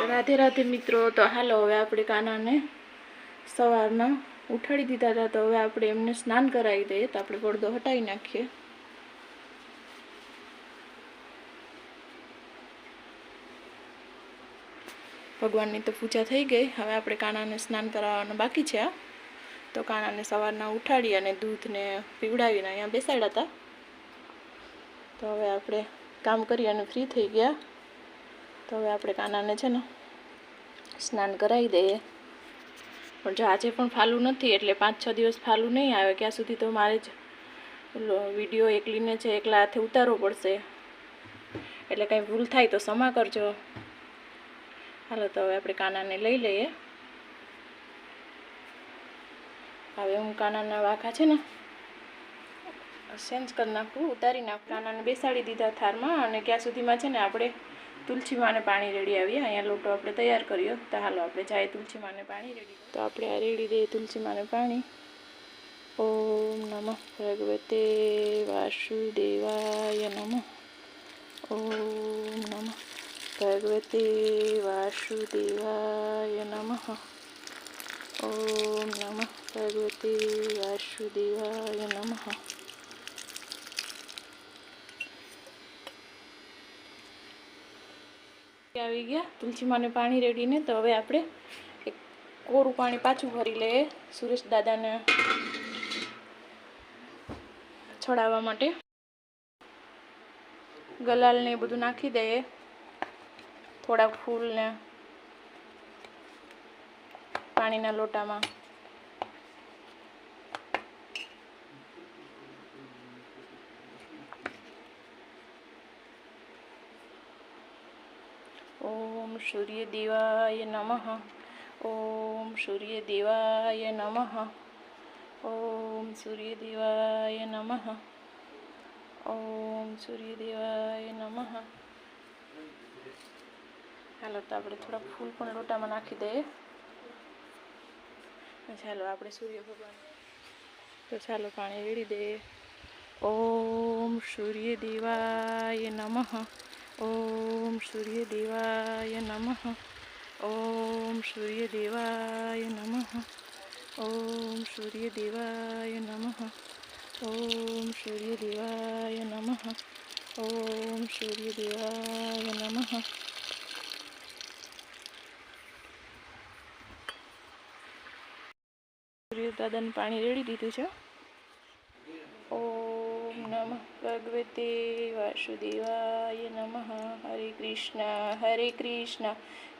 राधे राधे मित्रों। तो हालो हवे आपणे कानाने सवारना उठाड़ी दीधा था, तो हवे आपणे एमने स्नान करावी दईए। तो आपणे પડદો हटावी नाखीए। भगवाननी तो पूजा थई गई। हवे आपणे कानाने स्नान कराववानुं बाकी छे। तो कानाने सवारना उठाड़ी अने दूध ने पीवडावीने अहींया बेसाड्या हता। तो हवे आपणे काम करी अने फ्री थई गया। तो हवे आपणे कानाने छे ने स्नान करावी दईए। पण जो आजे पण फालू नथी एटले 5-6 दिवस फालू नहीं आवे त्यां सुधी तो मारे ज विडियो एकलीने छे एकला हाथे उतारવો પડશે। एटले कांई भूल थाय तो क्षमा करजो। हालो तो हवे आपणे कानाने लई लईए। हवे हूँ कानाना वाघा छे ने चेन्ज कर नाखूँ, उतारी नाखूँ। कानाने बेसाड़ी दीधा थारमां अने त्यां सुधीमां छे ने आपणे तुलसी माने पाणी रेड़ी आवीए। अहींया लोटो आपणे तैयार कर्यो। तो हालो आपणे जाए तुलसी माने पाणी रेड़ी। तो आपणे आ रेड़ी दे तुलसी माने पाणी। ओम नमः भगवते वासुदेवाय नमः। ओम नमः भगवते वासुदेवाय नमः। ओम नमः भगवते वासुदेवाय नमः। આવી ગયા तुलसी माने पाणी रेडी ने। तो हवे आपणे एक कोरू पाणी पाछું ભરી લઈએ સુરેશ દાદાને છોડાવવા માટે। ગલાલ ને બધું નાખી દઈએ, થોડા ફૂલ ને પાણીના લોટામાં। ओम सूर्य देवाय नमः। ओम सूर्य देवाय नमः। ओम सूर्य देवाय नमः। ओम सूर्य देवाय नमः। हालो तो आपणे थोड़ा फूल पण लोटामां नाखी दईए। चालो आपणे सूर्य भगवान तो चालो पाणी रेड़ी दईए। ओम सूर्य देवाय नमः। ओम सूर्य देवाय नमः। ओम सूर्य देवाय नमः। ओम सूर्य देवाय नमः। ओम सूर्य देवाय नमः। ओम सूर्य देवाय नमः। सूर्य दादाने पाणी रेड़ी दीधुं छे। ओम नमः भगवते वासुदेवाय नमः। हरे कृष्ण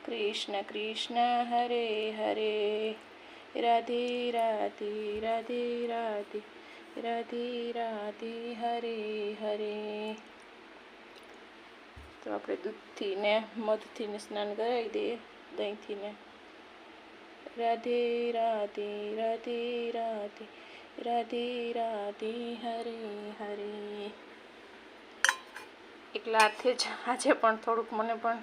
कृष्ण कृष्ण हरे हरे। राधे राधे राधे राधे राधे राधे हरे हरे। तो आपणे दूधथी ने मधथी ने स्नान करावी दईए, दहींथी ने। राधे राधे राधे राधे राधे राधे हरे हरे। एकला हाथे ज आजे पण थोड़ुंक मने पण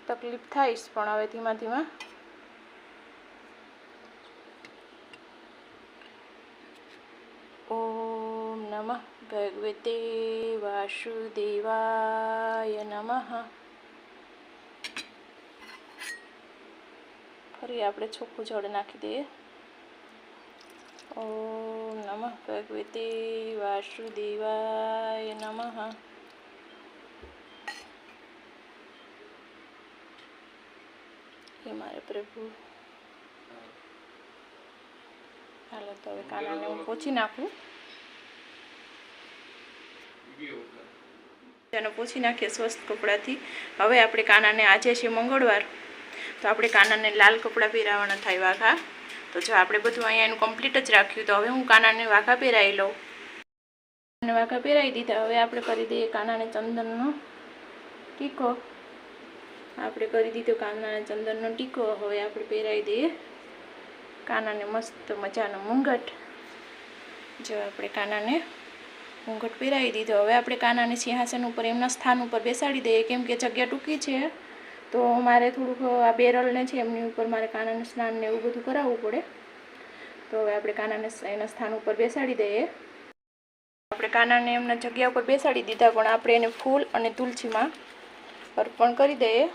तकलीफ थाय, पण हवे धीमा धीमा ओम नमः भगवते वासुदेवाय नमः। फरी आपणे छोख्खुं जळ नाखी दईए। ओम नमः भगवते वासुदेवाय नमः। हे मारे प्रभु। हालो तो हवे कानाने हूँ पोछी नाखूं। तेने पोछी नाखीए स्वस्थ कपड़ाथी। हवे आपणे कानाने आजे छे मंगळवार, तो आपणे कानाने लाल कपड़ा પહેરાવવાના થાય વાઘા। तो जो आपणे બધું અહીંયા એનું કમ્પ્લીટ જ રાખ્યું। तो हवे हूँ कानाने वाघा પહેરાવી લઉં। वाघा પહેરાવી દીધા। हवे आपणे કરી દઈએ કાનાને ચંદનનો ટીકો। आपणे કરી દીધો કાનાને ચંદનનો ટીકો। हवे आपणे પહેરાવી દઈએ કાનાને मस्त मजानो मुंगट। जो आपणे कानाने मुंगट પહેરાવી દીધો। हवे आपणे कानाने सिंहासन पर एमना स्थान पर बेसाड़ी दઈએ, केम के जग्या टूंकी छे। तो मारे थोड़ुंक आ बेरल ने छे एमनी उपर मारे कानाने स्नान ने एवुं बधुं कराववुं पड़े। तो हवे आपणे कानाने एना स्थान पर बेसाड़ी दઈએ। आपणे कानाने एमना जग्या पर बेसाड़ी दीधा, पण आपणे एने फूल अने तुलसीमां अर्पण करी दઈએ।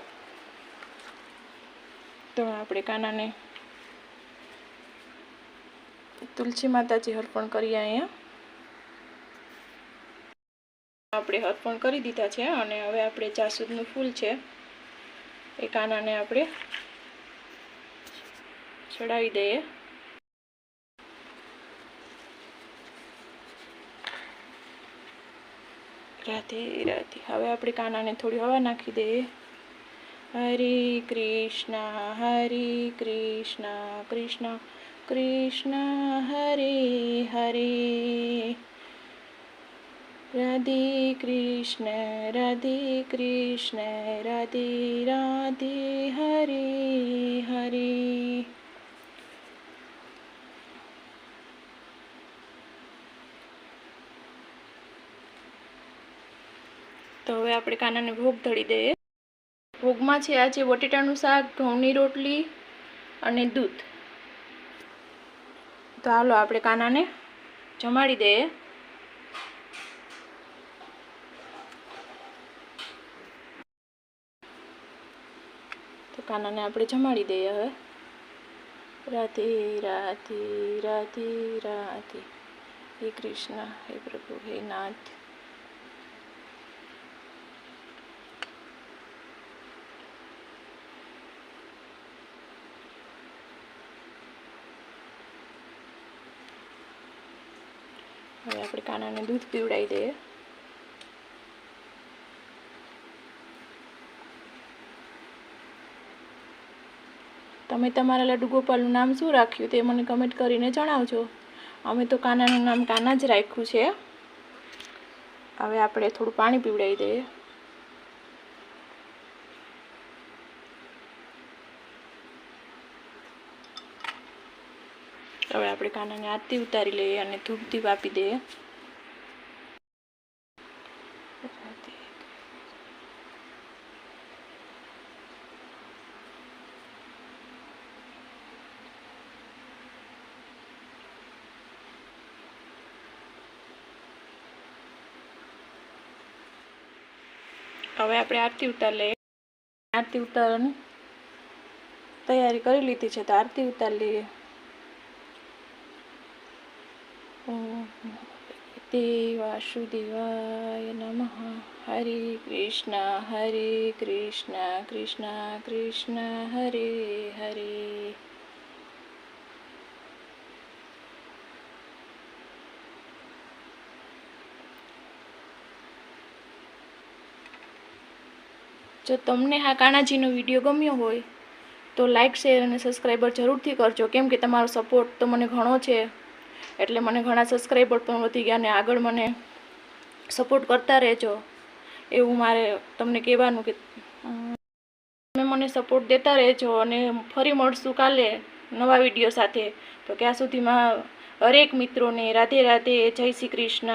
તો આપણે કાનાને તુલસી માતાજી અર્પણ કરીએ. અહીંયા આપણે અર્પણ કરી દીધા છે અને હવે આપણે જાસૂદનું ફૂલ છે એ કાનાને આપણે ચડાવી દઈએ. રાધે રાધે. હવે આપણે કાનાને થોડી હવા નાખી દઈએ. હરે કૃષ્ણ કૃષ્ણ કૃષ્ણ હરે હરે, રાધે કૃષ્ણ રાધે રાધે હરે હરે. તો હવે આપણે કાનાને ભોગ ધરી દઈએ. ભોગમાં છે આજે બટેટાનું શાક, ઘઉંની રોટલી અને દૂધ. તો હાલો આપણે કાનાને જમાડી દઈએ. તો કાનાને આપણે જમાડી દઈએ. હવે રાધે રાધે રાધે રાધે. હે કૃષ્ણ, હે પ્રભુ, હે નાથ. હવે આપણે કાનાને દૂધ પીવડાવી દઈએ. તમે તમારા લડ્ડુ ગોપાલનું નામ શું રાખ્યું તે મને કમેન્ટ કરીને જણાવજો. અમે તો કાનાનું નામ કાના જ રાખ્યું છે. હવે આપણે થોડું પાણી પીવડાવી દઈએ. હવે આપણે કાનાને આરતી ઉતારી લઈએ અને ધૂપ દીપ આપી દઈએ. હવે આપણે આરતી ઉતાર લઈએ. આરતી ઉતારવાની તૈયારી કરી લીધી છે તો આરતી ઉતાર લઈએ. વાસુદેવાય નમઃ. હરે કૃષ્ણ કૃષ્ણ કૃષ્ણ હરે હરે. જો તમને આ કાનાજીનો વિડીયો ગમ્યો હોય તો લાઈક, શેર અને સબસ્ક્રાઈબર જરૂરથી કરજો. કેમ કે તમારો સપોર્ટ તો મને ઘણો છે, એટલે મને ઘણા સબસ્ક્રાઈબર પણ વધી ગયા અને આગળ મને સપોર્ટ કરતા રહેજો એવું મારે તમને કહેવાનું કે તમે મને સપોર્ટ દેતા રહેજો. અને ફરી મળશું કાલે નવા વિડીયો સાથે. તો ત્યાં સુધીમાં હરેક મિત્રોને રાધે રાધે, જય શ્રી કૃષ્ણ.